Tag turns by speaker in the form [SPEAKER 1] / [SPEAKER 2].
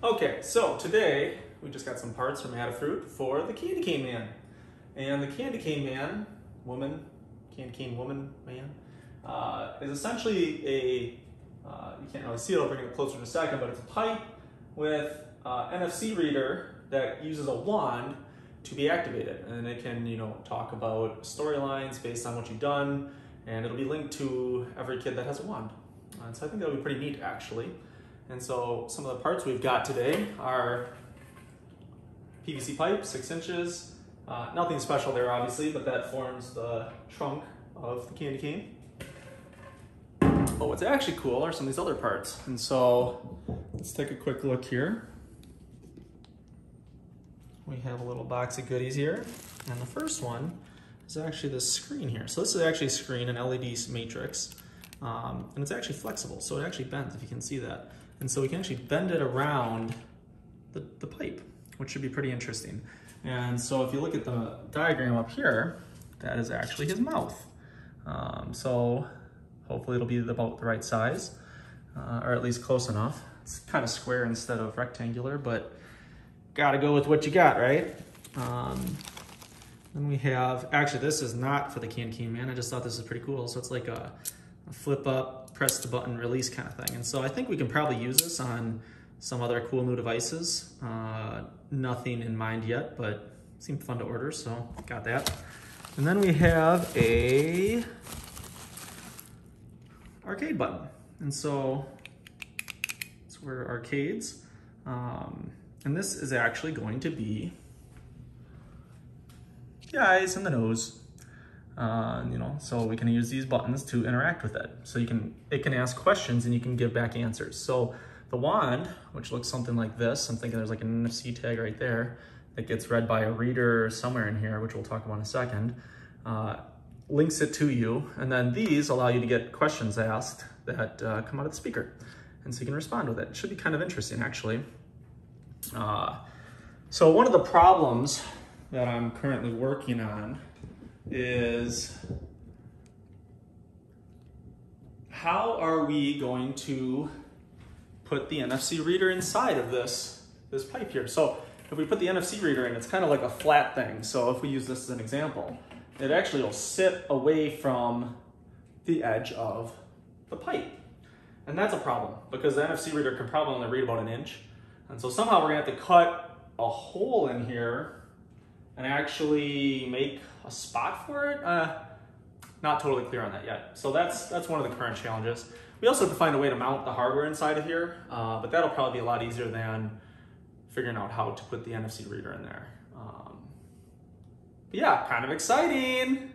[SPEAKER 1] Okay, so today we just got some parts from Adafruit for the candy cane man. And the candy cane man, candy cane woman man, is essentially you can't really see it, I'll bring it closer in a second, but it's a pipe with NFC reader that uses a wand to be activated. And it can, talk about storylines based on what you've done, and it'll be linked to every kid that has a wand. So I think that'll be pretty neat, actually. And so some of the parts we've got today are PVC pipe, 6 inches. Nothing special there, obviously, but that forms the trunk of the candy cane. But what's actually cool are some of these other parts. And so let's take a quick look here. We have a little box of goodies here. And the first one is actually this screen here. So this is actually a screen, an LED matrix. And it's actually flexible, so it actually bends, if you can see that. And so we can actually bend it around the pipe, which should be pretty interesting. And so if you look at the diagram up here, that is actually his mouth. So hopefully it'll be about the right size, or at least close enough. It's kind of square instead of rectangular, but gotta go with what you got, right? Then we have, actually this is not for the candy cane man, I just thought this was pretty cool. So it's like a flip up, press the button, release kind of thing. And so I think we can probably use this on some other cool new devices. Nothing in mind yet, but it seemed fun to order, so got that. And then we have a arcade button. And so it's where arcades. And this is actually going to be the eyes and the nose. So we can use these buttons to interact with it. So it can ask questions and you can give back answers. So the wand, which looks something like this, I'm thinking there's like an NFC tag right there that gets read by a reader somewhere in here, which we'll talk about in a second, links it to you. And then these allow you to get questions asked that come out of the speaker. And so you can respond with it. It should be kind of interesting, actually. So one of the problems that I'm currently working on is how are we going to put the NFC reader inside of this pipe here. So if we put the NFC reader in, it's kind of like a flat thing. So if we use this as an example, it actually will sit away from the edge of the pipe. And that's a problem because the NFC reader can probably only read about 1 inch. And so somehow we're gonna have to cut a hole in here and actually make a spot for it. Not totally clear on that yet. So that's one of the current challenges. We also have to find a way to mount the hardware inside of here, but that'll probably be a lot easier than figuring out how to put the NFC reader in there. But yeah, kind of exciting.